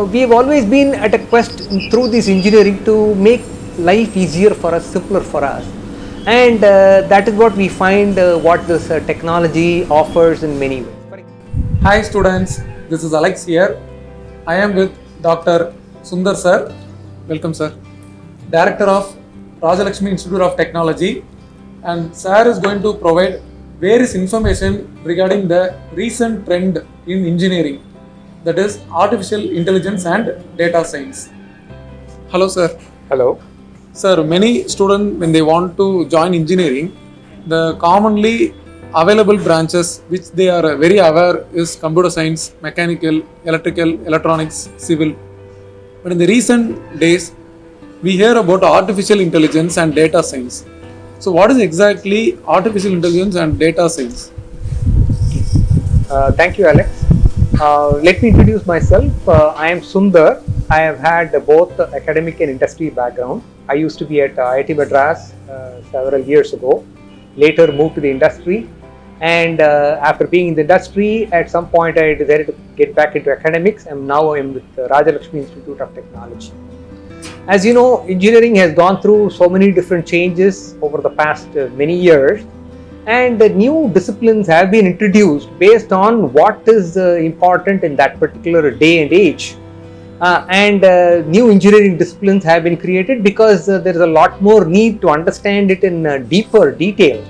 we've always been at a quest through this engineering to make life easier for us, simpler for us, and that is what we find what this technology offers in many ways. Hi students, this is Alex here. I am with Dr. Sundar sir. Welcome sir. Director of Rajalakshmi Institute of Technology, and sir is going to provide various information regarding the recent trend in engineering, that is artificial intelligence and data science. Hello sir. Hello. Sir, many students when they want to join engineering, the commonly available branches which they are very aware is computer science, mechanical, electrical, electronics, civil. But in the recent days, we hear about artificial intelligence and data science. So what is exactly artificial intelligence and data science? Thank you, Alex. Let me introduce myself. I am Sundar. I have had both academic and industry background. I used to be at IIT Madras several years ago. Later moved to the industry, and after being in the industry, at some point I decided to get back into academics, and now I am with Rajalakshmi Institute of Technology. As you know, engineering has gone through so many different changes over the past many years, and the new disciplines have been introduced based on what is important in that particular day and age. New engineering disciplines have been created because there is a lot more need to understand it in deeper detail,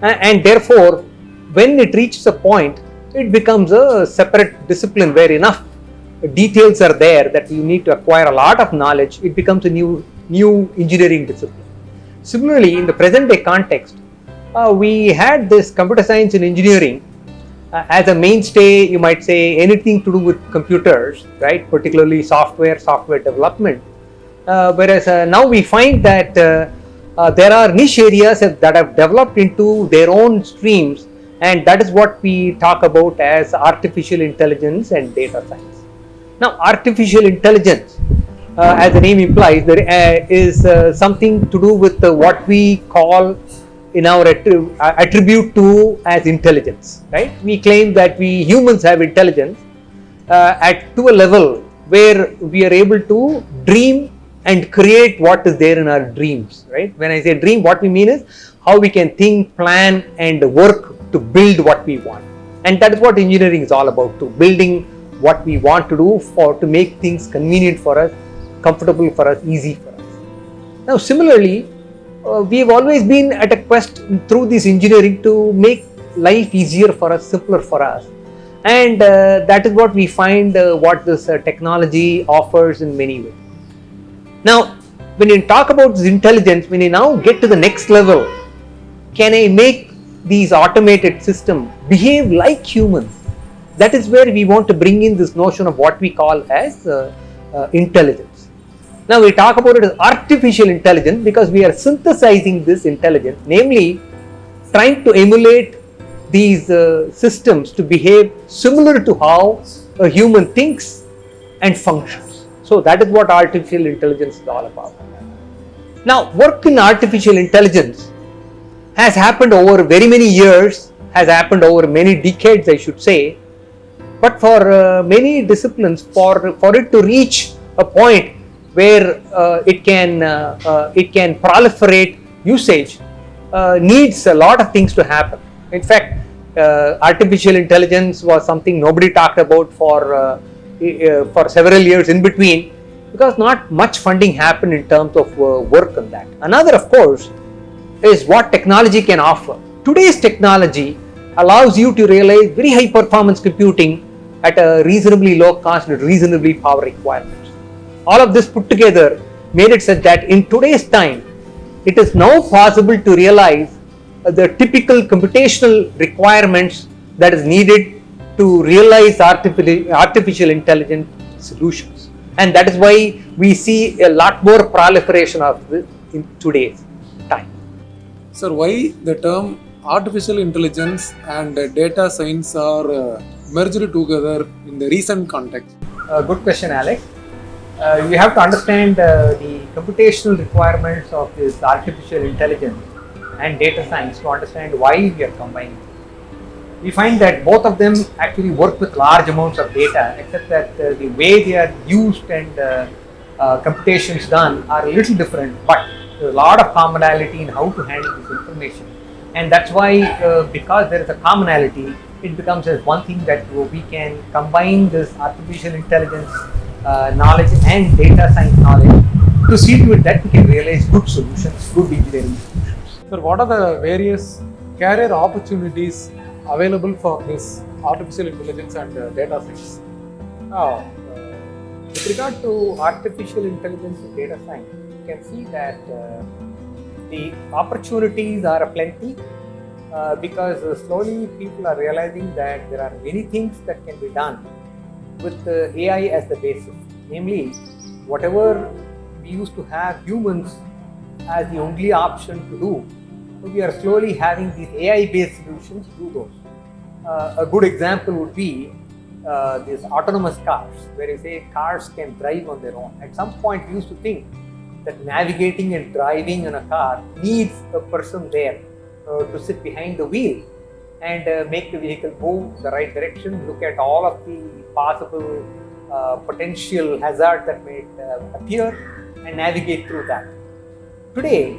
and therefore when it reaches a point, it becomes a separate discipline where enough details are there that you need to acquire a lot of knowledge. It becomes a new engineering discipline. Similarly, in the present day context, we had this computer science and engineering as a mainstay. You might say anything to do with computers, right? Particularly software development. Whereas now we find that there are niche areas that have developed into their own streams, and that is what we talk about as artificial intelligence and data science. Now, artificial intelligence, as the name implies, there is something to do with what we call in our attribute to as intelligence, right? We claim that we humans have intelligence to a level where we are able to dream and create what is there in our dreams, right? When I say dream, what we mean is how we can think, plan, and work to build what we want. And that is what engineering is all about, to building what we want to do to make things convenient for us, comfortable for us, easy for us. Now, similarly, we have always been at a quest through this engineering to make life easier for us, simpler for us, and that is what we find what this technology offers in many ways. Now, when you talk about this intelligence, when you now get to the next level, can I make these automated systems behave like humans? That is where we want to bring in this notion of what we call as intelligence. Now we talk about it as artificial intelligence because we are synthesizing this intelligence, namely trying to emulate these systems to behave similar to how a human thinks and functions. So that is what artificial intelligence is all about. Now, work in artificial intelligence has happened over very many years, has happened over many decades, I should say. But for many disciplines, for it to reach a point where it can proliferate usage, needs a lot of things to happen. In fact, artificial intelligence was something nobody talked about for several years in between, because not much funding happened in terms of work on that. Another, of course, is what technology can offer. Today's technology allows you to realize very high performance computing at a reasonably low cost and reasonably power requirements. All of this put together made it such that in today's time, it is now possible to realize the typical computational requirements that is needed to realize artificial intelligence solutions. And that is why we see a lot more proliferation of this in today's time. Sir, why the term artificial intelligence and data science are merged together in the recent context? Good question, Alex. You have to understand the computational requirements of this artificial intelligence and data science to understand why we are combining. we find that both of them actually work with large amounts of data, except that the way they are used and computations done are a little different, but there's a lot of commonality in how to handle this information. And that's why, because there is a commonality, it becomes as one thing that we can combine this artificial intelligence knowledge and data science knowledge to see to it that we can realize good solutions, good engineering solutions. Sir, what are the various career opportunities available for this artificial intelligence and data science? Now, with regard to artificial intelligence and data science, you can see that the opportunities are plenty because slowly people are realizing that there are many things that can be done with AI as the basis. Namely, whatever we used to have humans as the only option to do, we are slowly having these AI-based solutions to do those. A good example would be these autonomous cars, where you say cars can drive on their own. At some point, we used to think that navigating and driving in a car needs a person there to sit behind the wheel and make the vehicle move the right direction, look at all of the possible potential hazards that may appear and navigate through that. Today,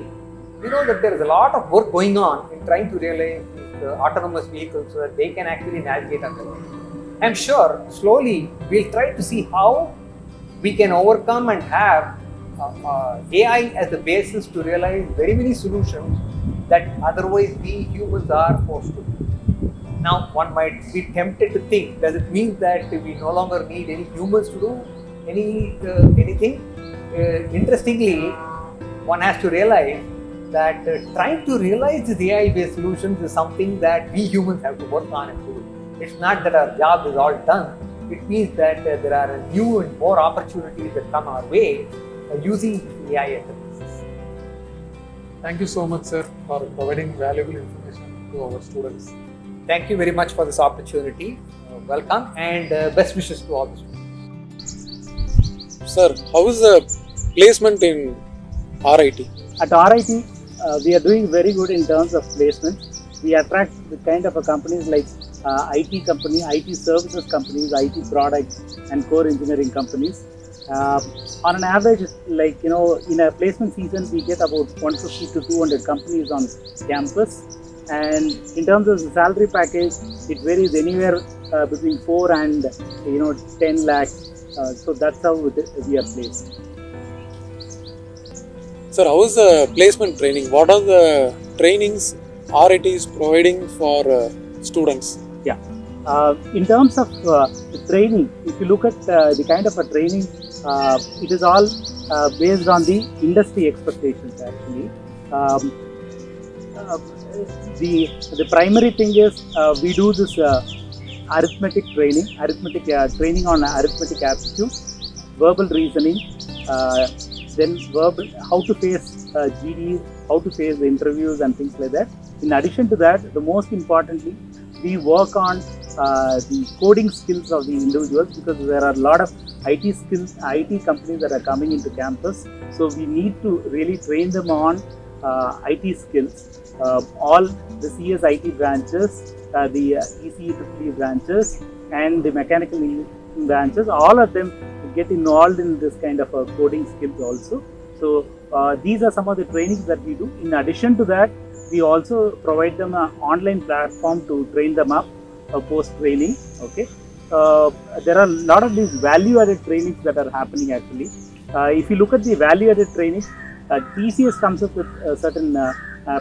we know that there is a lot of work going on in trying to realize these autonomous vehicles so that they can actually navigate on their own. I'm sure slowly we'll try to see how we can overcome and have AI as the basis to realize very many solutions that otherwise we humans are forced to do. Now, one might be tempted to think, does it mean that we no longer need any humans to do anything? Interestingly, one has to realize that trying to realize these AI-based solutions is something that we humans have to work on and do. It's not that our job is all done. It means that there are new and more opportunities that come our way using AI as a basis. Thank you so much, sir, for providing valuable information to our students. Thank you very much for this opportunity. Welcome and best wishes to all the students. Sir, how is the placement in RIT? At RIT, we are doing very good in terms of placement. We attract the kind of companies like IT company, IT services companies, IT products and core engineering companies. On an average, like in a placement season, we get about 150 to 200 companies on campus. And in terms of the salary package, it varies anywhere between 4 and 10 lakhs. So that's how we are placed. Sir, how is the placement training? What are the trainings RIT is providing for students? Yeah. In terms of training, if you look at the kind of a training, it is all based on the industry expectations actually. The primary thing is we do this arithmetic training on arithmetic aptitude, verbal reasoning, then how to face GD, how to face the interviews and things like that. In addition to that, the most importantly, we work on the coding skills of the individuals, because there are a lot of IT companies that are coming into campus. So we need to really train them on IT skills. All the CS IT branches, the ECE branches and the mechanical engineering branches, all of them get involved in this kind of coding skills also. So these are some of the trainings that we do. In addition to that, we also provide them an online platform to train them up post training. Okay, there are a lot of these value-added trainings that are happening actually. If you look at the value-added trainings, TCS comes up with certain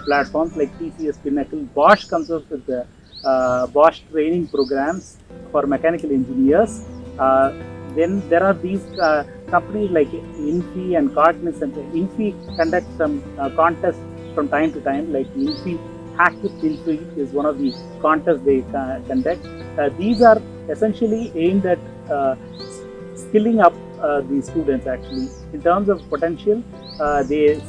platforms like TCS Pinnacle. Bosch comes up with the Bosch training programs for mechanical engineers. Then there are these companies like Infi and Cognizant. Infi conducts some contests from time to time, like Infi Hack with Infi is one of the contests they conduct. These are essentially aimed at skilling up the students actually. In terms of potential, they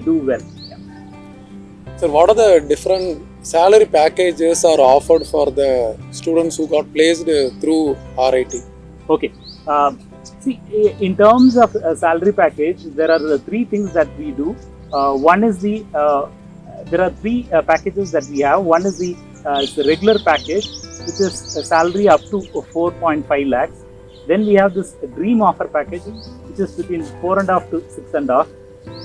do well. Yeah. Sir, what are the different salary packages are offered for the students who got placed through RIT? Okay. See, in terms of salary package, there are three things that we do. One is there are three packages that we have. One is the it's a regular package, which is a salary up to 4.5 lakhs. Then we have this dream offer package, which is between 4.5 to 6.5.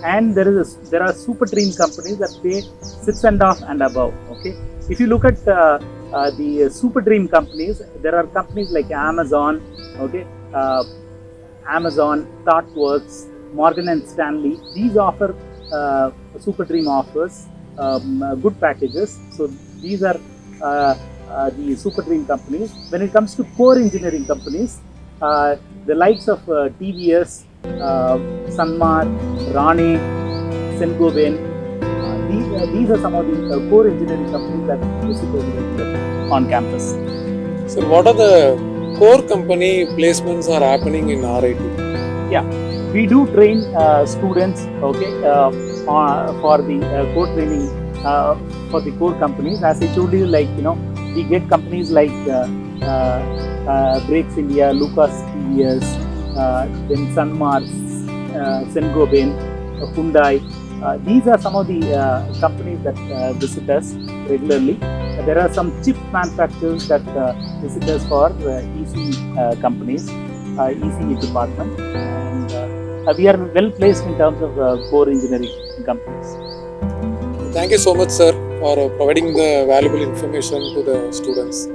And there are super dream companies that pay 6.5 and above. Okay, if you look at the super dream companies, there are companies like Amazon, okay, Amazon, ThoughtWorks, Morgan and Stanley. These offer super dream offers, good packages. So these are the super dream companies. When it comes to core engineering companies, the likes of TVS, Sanmar, Rani, Sengoben, these are some of the core engineering companies that visit on campus. So what are the core company placements are happening in RIT? Yeah, we do train students, okay, for the core training for the core companies. As I told you, like, you know, we get companies like Brakes India, Lucas TVS, then Sanmar, Sengoben, Hyundai. These are some of the companies that visit us regularly. There are some chip manufacturers that visit us for EC companies, EC department, and we are well placed in terms of core engineering companies. Thank you so much, sir, for providing the valuable information to the students.